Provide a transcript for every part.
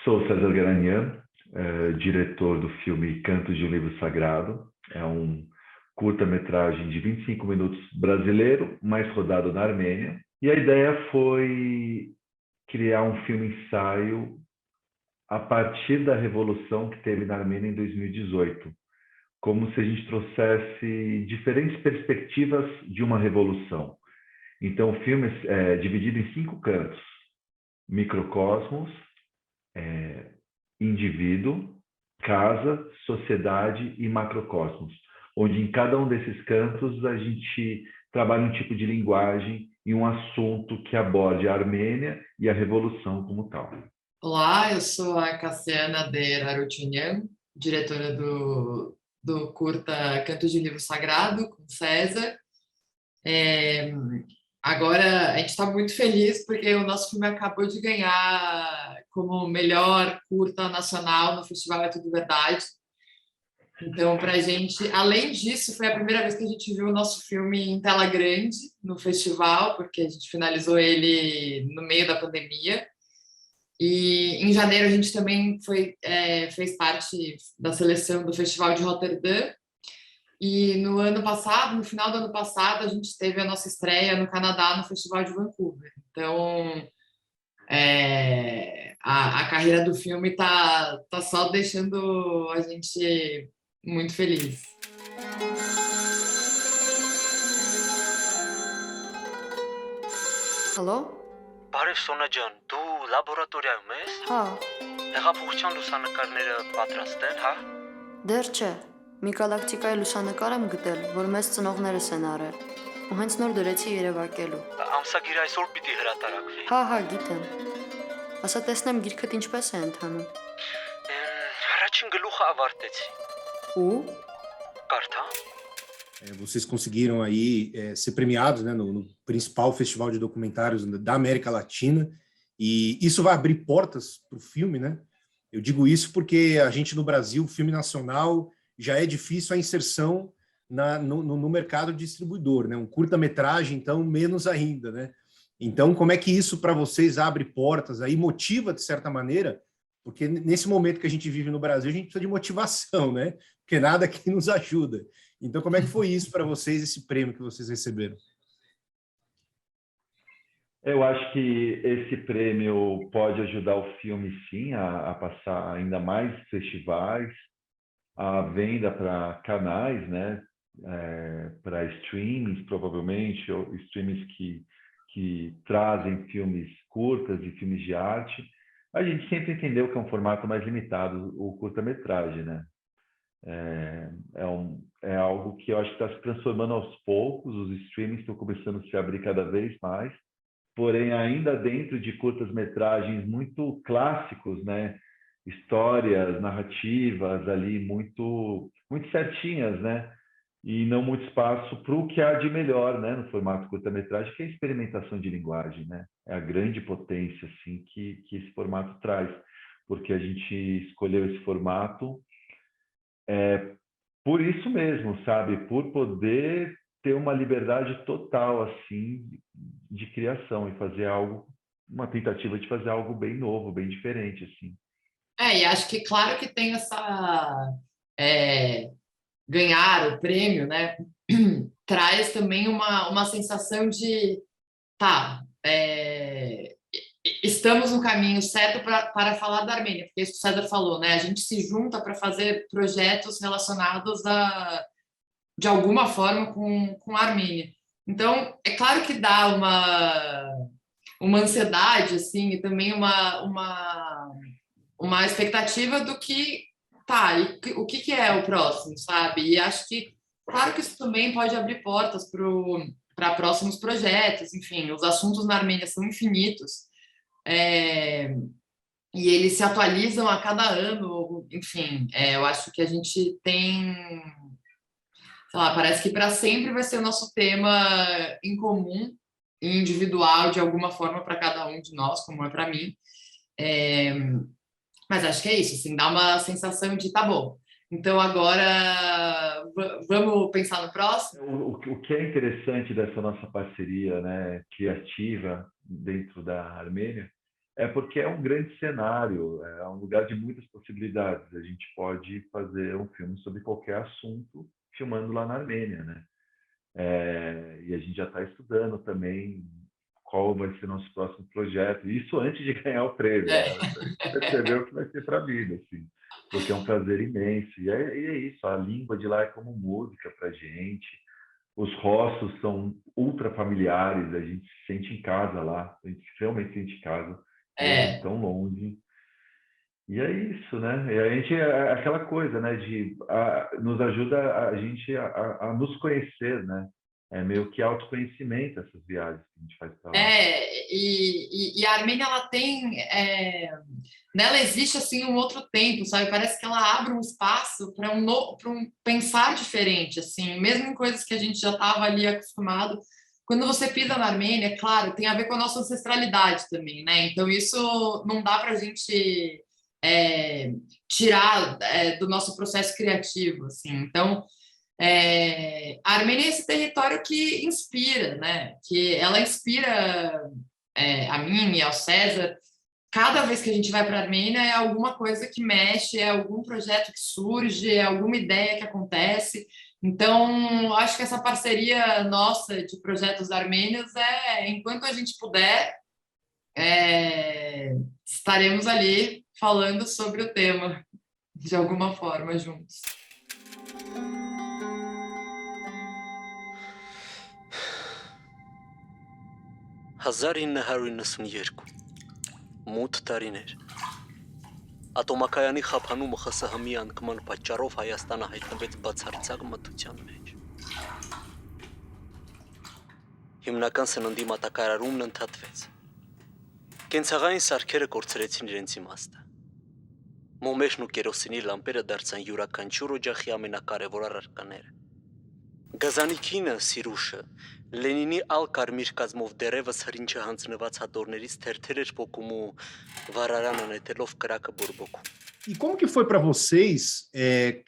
Sou César Garanhã, diretor do filme Cantos de um Livro Sagrado. É um curta-metragem de 25 minutos brasileiro, mais rodado na Armênia. E a ideia foi criar um filme-ensaio a partir da revolução que teve na Armênia em 2018, como se a gente trouxesse diferentes perspectivas de uma revolução. Então, o filme é dividido em 5 cantos: microcosmos, indivíduo, casa, sociedade e macrocosmos, onde em cada um desses cantos a gente trabalha um tipo de linguagem e um assunto que aborde a Armênia e a revolução como tal. Olá, eu sou a Cassiana de Arutyunyan, diretora do curta Cantos de Livro Sagrado, com César. Agora, a gente está muito feliz porque o nosso filme acabou de ganhar como melhor curta nacional no Festival É Tudo Verdade. Então, para a gente, além disso, foi a primeira vez que a gente viu o nosso filme em tela grande no festival, porque a gente finalizou ele no meio da pandemia. E em janeiro a gente também fez parte da seleção do Festival de Roterdã. E no ano passado, no final do ano passado, a gente teve a nossa estreia no Canadá, no Festival de Vancouver. Então, a carreira do filme tá só deixando a gente muito feliz. Հալո։ Բարև Սոնա ջան, դու լաբորատորիայում ես։ Հա, Հեղափոխության լուսանկարները պատրաստ են, հա։ դեռ չէ։ Մի գալակտիկայի լուսանկար եմ գտել, որ մեծ ծնողներս են արել։ Ու հենց նոր դրեցի երևակելու։ Ամսագիրը այսօր պիտի հրատարակվի։ Հա, գիտեմ։ Ասա տեսնեմ գիրքդ ինչպես է ընթանում։ Առաջին գլուխը ավարտեցի։ Ու Կարթա։ Vocês conseguiram aí ser premiados, né, no principal festival de documentários da América Latina, e isso vai abrir portas para o filme, né? Eu digo isso porque a gente no Brasil, filme nacional, já é difícil a inserção no mercado distribuidor, né? Um curta-metragem, então, menos ainda, né? Então, como é que isso para vocês abre portas, aí motiva de certa maneira? Porque nesse momento que a gente vive no Brasil, a gente precisa de motivação, né? Porque nada aqui nos ajuda. Então, como é que foi isso para vocês, esse prêmio que vocês receberam? Eu acho que esse prêmio pode ajudar o filme, sim, a passar ainda mais festivais, a venda para canais, né? Para streamings, provavelmente, ou streamings que trazem filmes curtas e filmes de arte. A gente sempre entendeu que é um formato mais limitado, o curta-metragem, né? É algo que eu acho que está se transformando aos poucos, os streamings estão começando a se abrir cada vez mais, porém ainda dentro de curtas-metragens muito clássicos, né? Histórias, narrativas ali muito certinhas, né? E não muito espaço para o que há de melhor, né? No formato curta-metragem, que é a experimentação de linguagem, né? É a grande potência assim, que esse formato traz, porque a gente escolheu esse formato por isso mesmo, sabe? Por poder ter uma liberdade total, assim, de criação e fazer algo, uma tentativa de fazer algo bem novo, bem diferente, assim. E acho que, claro que tem essa... ganhar o prêmio, né? Traz também uma sensação de... estamos no caminho certo para falar da Armênia, porque isso que o César falou, né? A gente se junta para fazer projetos relacionados de alguma forma com a Armênia. Então, é claro que dá uma ansiedade, assim, e também uma expectativa do que e o que é o próximo, sabe? E acho que, claro que isso também pode abrir portas para próximos projetos, enfim, os assuntos na Armênia são infinitos. E eles se atualizam a cada ano, enfim, eu acho que a gente tem, sei lá, parece que para sempre vai ser o nosso tema em comum, individual, de alguma forma, para cada um de nós, como é para mim. Mas acho que é isso, assim, dá uma sensação de, tá bom, então agora vamos pensar no próximo? O que é interessante dessa nossa parceria, né, criativa dentro da Armênia É porque é um grande cenário, é um lugar de muitas possibilidades. A gente pode fazer um filme sobre qualquer assunto filmando lá na Armênia, né? E a gente já está estudando também qual vai ser nosso próximo projeto. Isso antes de ganhar o prêmio, né? A gente percebeu que vai ser para a vida, assim, porque é um prazer imenso. E é isso, a língua de lá é como música para a gente. Os rostos são ultra familiares, a gente se sente em casa lá, a gente realmente se sente em casa, mesmo tão longe. E é isso, né? E a gente é aquela coisa, né? Nos ajuda a gente a nos conhecer, né? É meio que autoconhecimento essas viagens que a gente faz para lá. E a Armênia, ela tem... nela existe, assim, um outro tempo, sabe? Parece que ela abre um espaço para um pensar diferente, assim. Mesmo em coisas que a gente já estava ali acostumado. Quando você pisa na Armênia, claro, tem a ver com a nossa ancestralidade também, né? Então, isso não dá para a gente tirar do nosso processo criativo, assim. Então, a Armênia é esse território que inspira, né? Que ela inspira a mim e ao César. Cada vez que a gente vai para a Armênia é alguma coisa que mexe, é algum projeto que surge, é alguma ideia que acontece. Então, acho que essa parceria nossa de projetos armênios enquanto a gente puder, estaremos ali falando sobre o tema, de alguma forma, juntos. Մութ տարիներ։ Ատոմակայանի խափանումը ԽՍՀՄ-ի անկման պատճառով Հայաստանը հայտնվեց բացարձակ մթության մեջ։ Հիմնական սննդի մատակարարումն ընդհատվեց։ Կենցաղային սարքերը կորցրեցին իրենց իմաստը։ Մոմեշն ու կերոսինի լամպերը դարձան յուրաքանչյուր օջախի ամենակարևոր առարկաները։ Գազանիկինը, Սիրուշը, Լենինի ալ կարմիր կազմով դերևս հրինչը հանձնված հատորներից թերթեր էր փոկում ու վարարանը նետելով կրակը բորբոքում։ E como que foi para vocês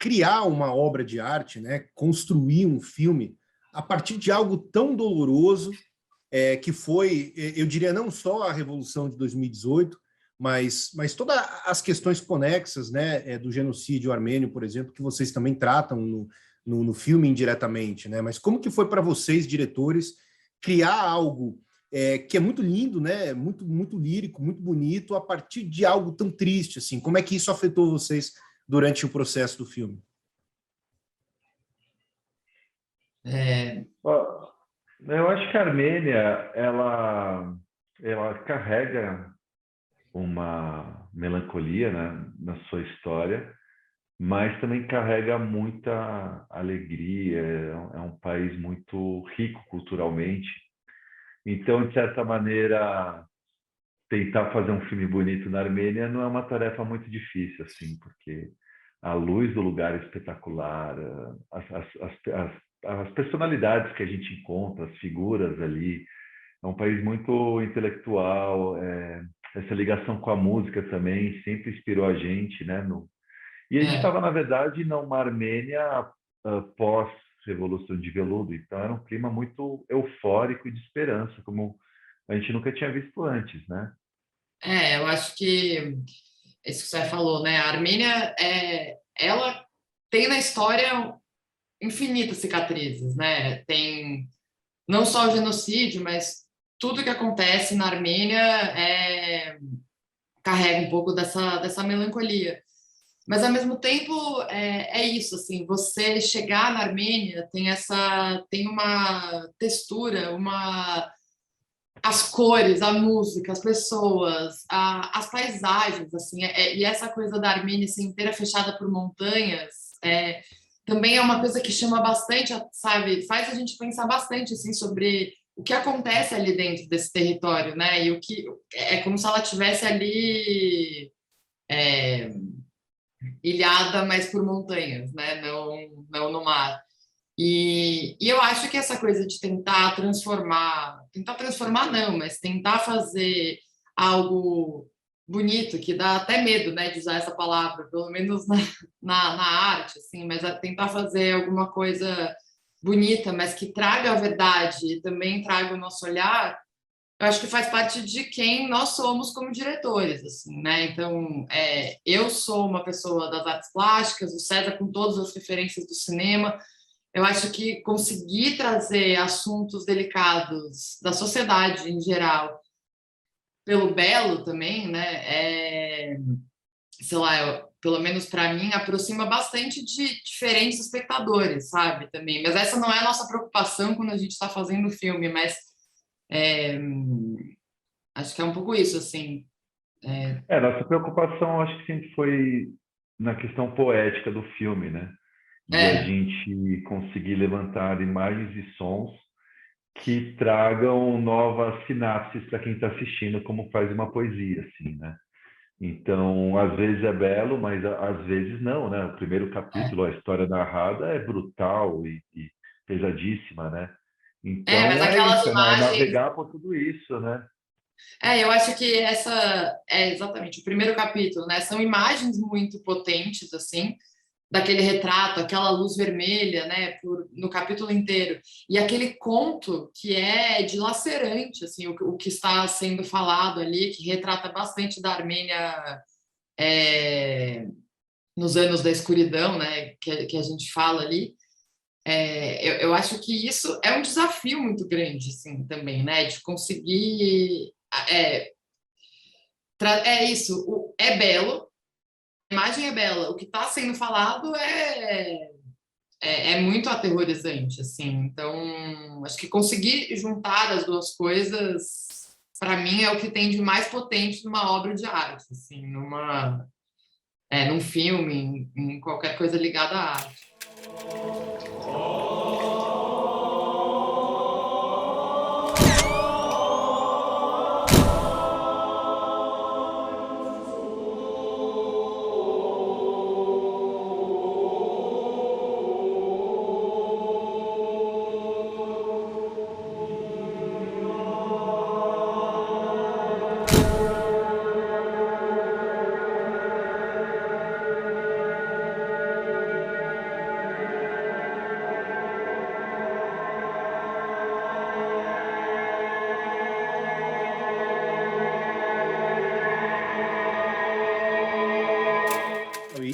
criar uma obra de arte, né, construir um filme a partir de algo tão doloroso que foi, eu diria, não só a Revolução de 2018, mas todas as questões conexas, né, do genocídio armênio, por exemplo, que vocês também tratam no filme indiretamente, né? Mas como que foi para vocês, diretores, criar algo que é muito lindo, né? Muito, muito lírico, muito bonito, a partir de algo tão triste, assim? Como é que isso afetou vocês durante o processo do filme? Eu acho que a Armênia, ela carrega uma melancolia, né, na sua história, mas também carrega muita alegria, é um país muito rico culturalmente. Então, de certa maneira, tentar fazer um filme bonito na Armênia não é uma tarefa muito difícil, assim, porque a luz do lugar é espetacular, as personalidades que a gente encontra, as figuras ali, é um país muito intelectual, essa ligação com a música também sempre inspirou a gente, né, E a gente estava, na verdade, numa Armênia pós-Revolução de Veludo, então era um clima muito eufórico e de esperança, como a gente nunca tinha visto antes, né? Eu acho que isso que você falou, né? A Armênia, ela tem na história infinitas cicatrizes, né? Tem não só o genocídio, mas tudo que acontece na Armênia carrega um pouco dessa melancolia. Mas, ao mesmo tempo, é isso, assim, você chegar na Armênia tem uma textura, as cores, a música, as pessoas, as paisagens, assim, e essa coisa da Armênia assim, inteira fechada por montanhas, também é uma coisa que chama bastante, sabe, faz a gente pensar bastante, assim, sobre o que acontece ali dentro desse território, né, e o que é como se ela estivesse ali ilhada, mas por montanhas, né? Não no mar. E eu acho que essa coisa de tentar transformar não, mas tentar fazer algo bonito, que dá até medo, né, de usar essa palavra, pelo menos na arte, assim, mas tentar fazer alguma coisa bonita, mas que traga a verdade e também traga o nosso olhar, eu acho que faz parte de quem nós somos como diretores, assim, né? Então, eu sou uma pessoa das artes plásticas, o César com todas as referências do cinema. Eu acho que conseguir trazer assuntos delicados da sociedade em geral pelo belo também, né? Sei lá, pelo menos para mim, aproxima bastante de diferentes espectadores, sabe? Também. Mas essa não é a nossa preocupação quando a gente está fazendo o filme, mas é, acho que é um pouco isso, assim. Nossa preocupação acho que sempre foi na questão poética do filme, né? De a É, gente conseguir levantar imagens e sons que tragam novas sinapses para quem está assistindo, como faz uma poesia, assim, né? Então, às vezes é belo, mas às vezes não, né? O primeiro capítulo, a história narrada é brutal e pesadíssima, né? mas Então, é aquelas isso, é imagens. navegar por tudo isso, né? Eu acho que essa é exatamente o primeiro capítulo, né? São imagens muito potentes, assim, daquele retrato, aquela luz vermelha, né, no capítulo inteiro. E aquele conto que é dilacerante, assim, o que está sendo falado ali, que retrata bastante da Armênia nos anos da escuridão, né, que a gente fala ali. Eu acho que isso é um desafio muito grande, assim, também, né, de conseguir. É isso, é belo, a imagem é bela, o que está sendo falado é muito aterrorizante, assim. Então, acho que conseguir juntar as duas coisas, para mim, é o que tem de mais potente numa obra de arte, assim, num filme, em qualquer coisa ligada à arte.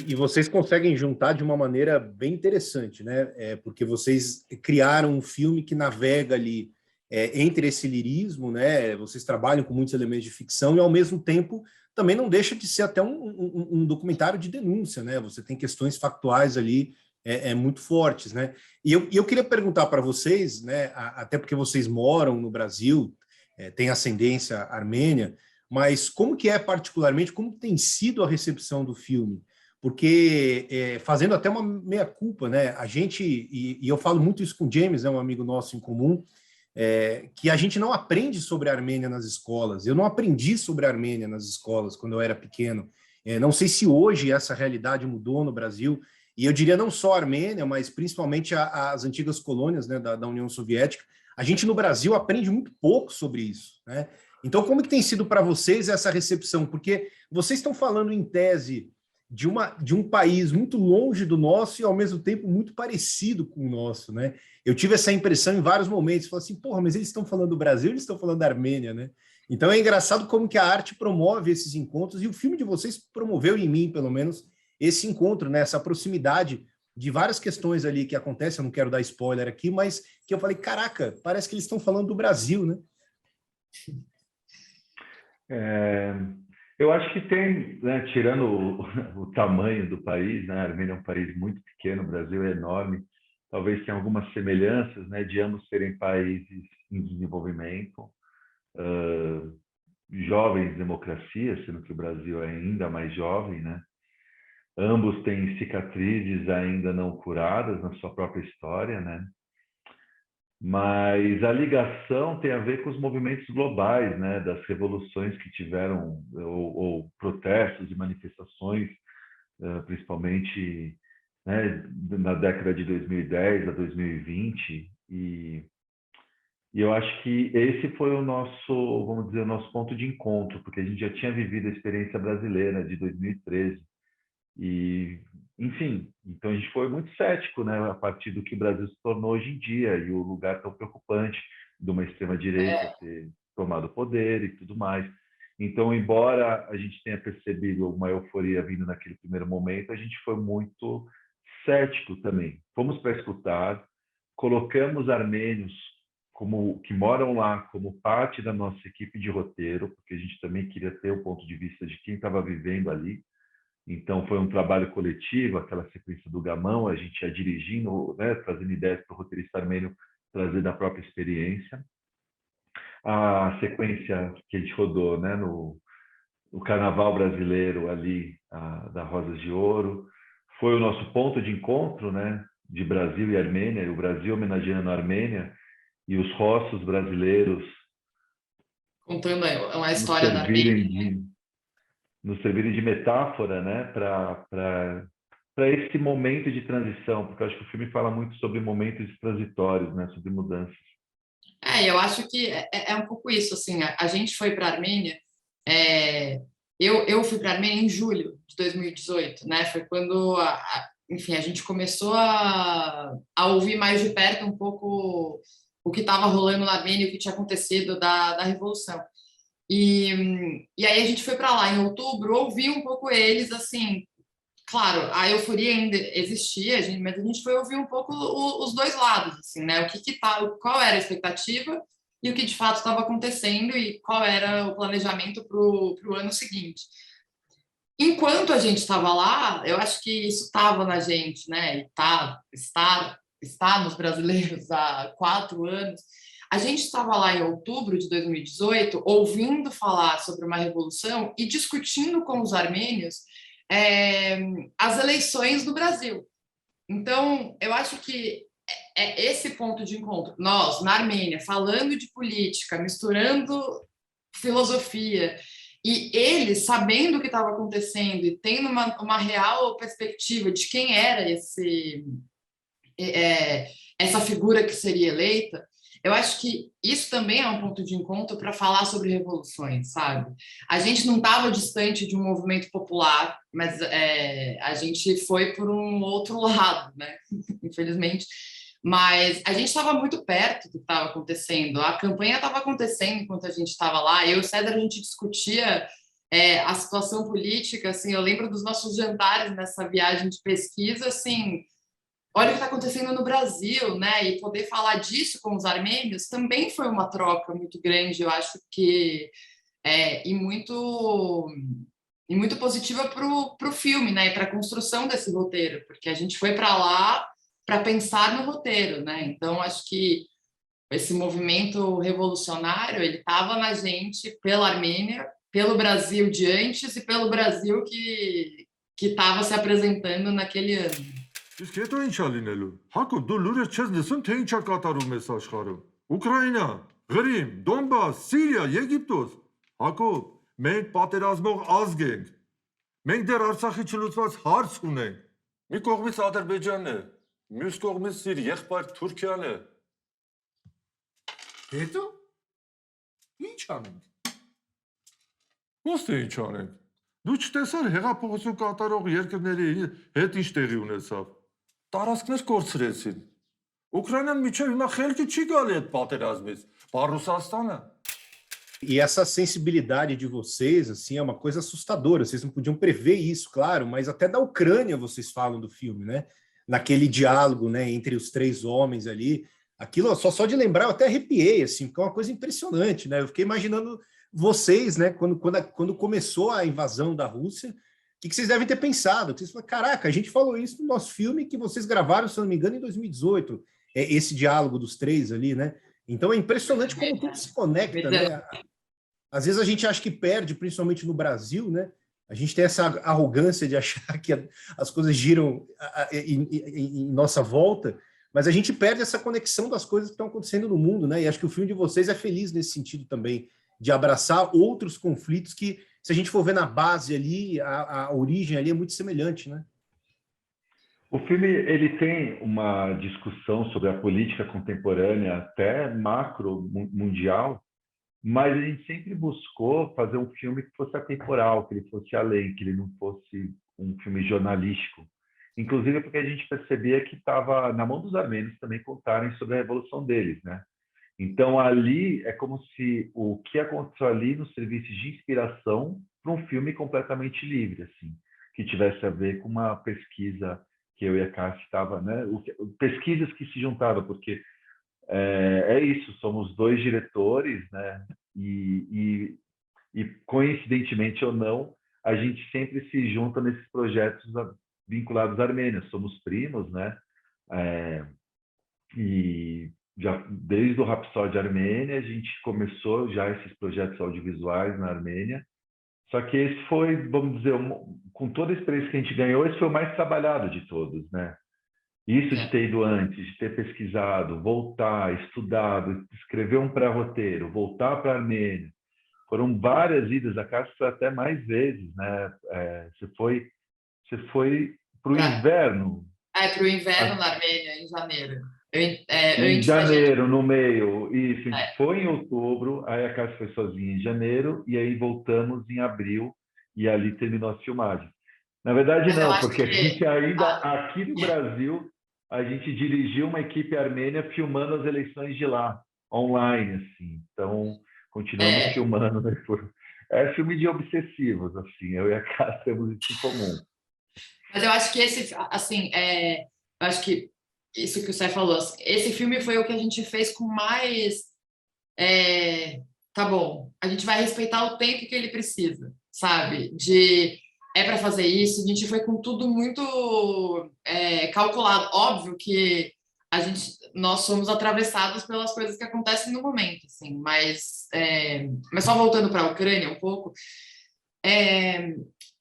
E vocês conseguem juntar de uma maneira bem interessante, né? Porque vocês criaram um filme que navega ali entre esse lirismo, né? Vocês trabalham com muitos elementos de ficção e, ao mesmo tempo, também não deixa de ser até um documentário de denúncia, né? Você tem questões factuais ali muito fortes, né? E eu queria perguntar para vocês, né? Até porque vocês moram no Brasil, têm ascendência armênia, mas como que é particularmente, como tem sido a recepção do filme? Porque fazendo até uma meia-culpa, né? A gente, e eu falo muito isso com o James, né, um amigo nosso em comum, que a gente não aprende sobre a Armênia nas escolas. Eu não aprendi sobre a Armênia nas escolas quando eu era pequeno. Não sei se hoje essa realidade mudou no Brasil, e eu diria não só a Armênia, mas principalmente as antigas colônias, né, da União Soviética. A gente no Brasil aprende muito pouco sobre isso, né? Então, como que tem sido para vocês essa recepção? Porque vocês estão falando em tese de um país muito longe do nosso e, ao mesmo tempo, muito parecido com o nosso, né? Eu tive essa impressão em vários momentos, falei assim, porra, mas eles estão falando do Brasil, eles estão falando da Armênia, né? Então é engraçado como que a arte promove esses encontros, e o filme de vocês promoveu em mim, pelo menos, esse encontro, né? Essa proximidade de várias questões ali que acontecem, eu não quero dar spoiler aqui, mas que eu falei, caraca, parece que eles estão falando do Brasil, né? Eu acho que tem, né, tirando o tamanho do país, né, a Armênia é um país muito pequeno, o Brasil é enorme, talvez tenha algumas semelhanças, né, de ambos serem países em desenvolvimento, jovens democracias, sendo que o Brasil é ainda mais jovem, né? Ambos têm cicatrizes ainda não curadas na sua própria história, né? Mas a ligação tem a ver com os movimentos globais, né, das revoluções que tiveram, ou protestos e manifestações, principalmente, né, na década de 2010 a 2020, e eu acho que esse foi o nosso, vamos dizer, o nosso ponto de encontro, porque a gente já tinha vivido a experiência brasileira de 2013, e, enfim, então a gente foi muito cético, né, a partir do que o Brasil se tornou hoje em dia e o lugar tão preocupante de uma extrema-direita ter tomado o poder e tudo mais. Então, embora a gente tenha percebido uma euforia vindo naquele primeiro momento, a gente foi muito cético também. Fomos para escutar, colocamos armênios que moram lá como parte da nossa equipe de roteiro, porque a gente também queria ter o ponto de vista de quem estava vivendo ali. Então, foi um trabalho coletivo, aquela sequência do Gamão, a gente ia dirigindo, né, trazendo ideias para o roteirista armênio trazer da própria experiência. A sequência que a gente rodou, né, no Carnaval Brasileiro ali, da Rosas de Ouro, foi o nosso ponto de encontro, né, de Brasil e Armênia, e o Brasil homenageando a Armênia, e os rostos brasileiros contando uma história da Armênia. Nos servirem de metáfora, né, para esse momento de transição, porque eu acho que o filme fala muito sobre momentos transitórios, né, sobre mudanças. Eu acho que é um pouco isso, assim, a gente foi para a Armênia, eu fui para a Armênia em julho de 2018, né, foi quando, enfim, a gente começou a ouvir mais de perto um pouco o que estava rolando na Armênia, o que tinha acontecido da Revolução. E aí a gente foi para lá em outubro, ouvi um pouco eles, assim, claro, a euforia ainda existia, mas a gente foi ouvir um pouco os dois lados, assim, né? Qual era a expectativa e o que de fato estava acontecendo e qual era o planejamento para o ano seguinte. Enquanto a gente estava lá, eu acho que isso estava na gente, né? E está nos brasileiros há 4 anos. A gente estava lá em outubro de 2018, ouvindo falar sobre uma revolução e discutindo com os armênios as eleições do Brasil. Então, eu acho que é esse ponto de encontro. Nós, na Armênia, falando de política, misturando filosofia, e eles sabendo o que estava acontecendo e tendo uma real perspectiva de quem era essa figura que seria eleita, eu acho que isso também é um ponto de encontro para falar sobre revoluções, sabe? A gente não estava distante de um movimento popular, mas a gente foi por um outro lado, né? Infelizmente. Mas a gente estava muito perto do que estava acontecendo. A campanha estava acontecendo enquanto a gente estava lá. Eu e o César, a gente discutia a situação política. Assim, eu lembro dos nossos jantares nessa viagem de pesquisa, assim, olha o que está acontecendo no Brasil, né? E poder falar disso com os armênios também foi uma troca muito grande, eu acho que e muito positiva para o filme, né? E para a construção desse roteiro, porque a gente foi para lá para pensar no roteiro, né? Então acho que esse movimento revolucionário ele estava na gente pela Armênia, pelo Brasil de antes e pelo Brasil que estava se apresentando naquele ano. Իսկ հետո ինչ ա լինելու։ Հակոբ, դու լուրը չես լսում, թե ինչ ա կատարում այս աշխարհում։ Ուկրաինա, Ղրիմ, Դոնբաս, Սիրիա, Եգիպտոս։ Հակոբ, մենք պատերազմող ազգ ենք։ Մենք դեռ Արցախի չլուծված հարց ունենք։ Մի կողմից Ադրբեջանն է, մյուս կողմից իր եղբայր Թուրքիան է։ Հետո ինչ անենք։ Ո՞նց թե ինչ անենք։ Դու չտեսար հեղափոխություն կատարող երկրների հետ ինչ տեղի ունեցավ։ Տարածքներ կորցրեցին։ Ուկրաինան միջև հիմա խելքի չի գալի այդ պատերազմից, բառ Ռուսաստանը։ E essa sensibilidade de vocês, assim, é uma coisa assustadora. Vocês não podiam prever isso, claro, mas até da Ucrânia vocês falam do filme, né? Naquele diálogo, né, entre os 3 homens ali. Aquilo, só de lembrar, eu até arrepiei, assim, porque é uma coisa impressionante, né? Eu fiquei imaginando vocês, né, quando começou a invasão da Rússia, o que vocês devem ter pensado? Vocês falaram, caraca, a gente falou isso no nosso filme que vocês gravaram, se não me engano, em 2018, esse diálogo dos 3 ali, né? Então é impressionante como tudo se conecta, né? Às vezes a gente acha que perde, principalmente no Brasil, né? A gente tem essa arrogância de achar que as coisas giram em nossa volta, mas a gente perde essa conexão das coisas que estão acontecendo no mundo, né? E acho que o filme de vocês é feliz nesse sentido também, de abraçar outros conflitos que, se a gente for ver na base ali, a origem ali é muito semelhante, né? O filme ele tem uma discussão sobre a política contemporânea, até macro, mundial, mas a gente sempre buscou fazer um filme que fosse atemporal, que ele fosse além, que ele não fosse um filme jornalístico. Inclusive porque a gente percebia que estava na mão dos armênios também contarem sobre a revolução deles, né? Então, ali é como se o que aconteceu ali nos servisse de inspiração para um filme completamente livre, assim, que tivesse a ver com uma pesquisa que eu e a Cássia estava, né? Pesquisas que se juntaram, porque é isso, somos dois diretores, né? E coincidentemente ou não, a gente sempre se junta nesses projetos vinculados à Armênia. Somos primos, né? E já desde o Rhapsody Armênia a gente começou já esses projetos audiovisuais na Armênia. Só que esse foi, vamos dizer, com toda a experiência que a gente ganhou, esse foi o mais trabalhado de todos, né? Isso de ter ido antes, de ter pesquisado, voltar, estudado, escrever um pré-roteiro, voltar para a Armênia. Foram várias idas, a casa foi até mais vezes, né? Você foi para o inverno. Para o inverno na Armênia, em janeiro. Em janeiro, no meio. Isso, a gente foi em outubro, aí a casa foi sozinha em janeiro, e aí voltamos em abril, e ali terminou a filmagem. Na verdade, não, porque a gente ainda, aqui no Brasil, a gente dirigiu uma equipe armênia filmando as eleições de lá, online, assim. Então, continuamos filmando. Né? É filme de obsessivos, assim. Eu e a Cássia temos isso em comum. Mas eu acho que esse, assim, eu acho que isso que o Sé falou, assim, esse filme foi o que a gente fez com mais... tá bom, a gente vai respeitar o tempo que ele precisa, sabe? É para fazer isso, a gente foi com tudo muito calculado. Óbvio que nós somos atravessados pelas coisas que acontecem no momento, assim, mas só voltando para a Ucrânia um pouco,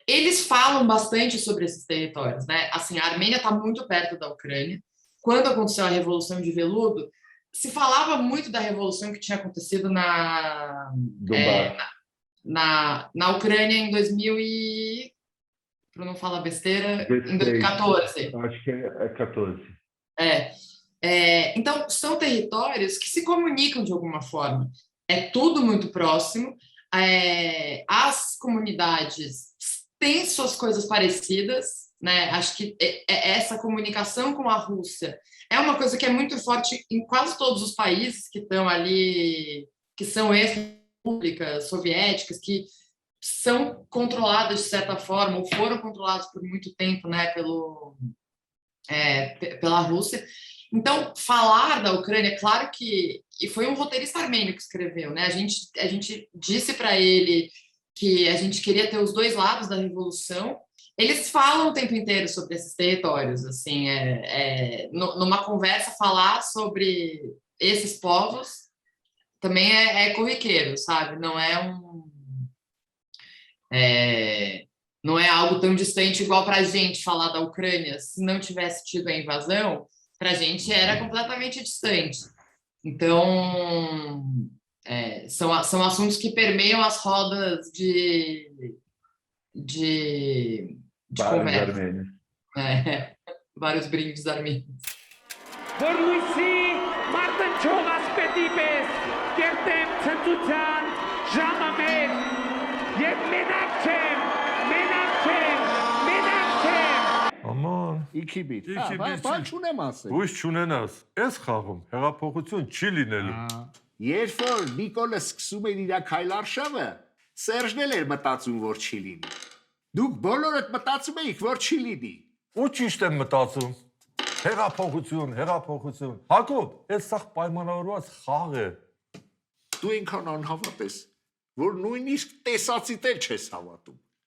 eles falam bastante sobre esses territórios, né? Assim, a Armênia está muito perto da Ucrânia. Quando aconteceu a Revolução de Veludo, se falava muito da revolução que tinha acontecido na Ucrânia em 2000 e... para não falar besteira, 16, em 2014. Acho que é 14. Então, são territórios que se comunicam de alguma forma. É tudo muito próximo. As comunidades têm suas coisas parecidas, né? Acho que essa comunicação com a Rússia é uma coisa que é muito forte em quase todos os países que estão ali, que são ex-repúblicas soviéticas, que são controladas de certa forma, ou foram controladas por muito tempo, né, pela Rússia. Então, falar da Ucrânia, claro que... E foi um roteirista armênio que escreveu, né? A gente disse para ele que a gente queria ter os dois lados da revolução. Eles falam o tempo inteiro sobre esses territórios, assim, numa conversa falar sobre esses povos também é corriqueiro, sabe? Não é algo tão distante igual para a gente falar da Ucrânia. Se não tivesse tido a invasão, para a gente era completamente distante. Então, são assuntos que permeiam as rodas de conversa. Vários brindes armênios. Aman. Իքիբիտ։ Իքիբիտ, Բան չունեմ ասել։ Ույս չունենաս, այս խաղում հեղափոխություն չի լինելու։ Երբ որ Նիկոլը սկսում էր իր քայլարշավը, Սերժն էլ էր մտածում, որ չի լինի։ Դուք բոլորդ մտածում էիք, որ չի լինի։ Ու ճիշտ եմ մտածում։ Հեղափոխություն։ Հակոբ, այս սաղ պայմանավորված խաղ է։ Դու ինքան անհավատ ես, որ նույնիսկ տեսածիդ էլ չես հավատում։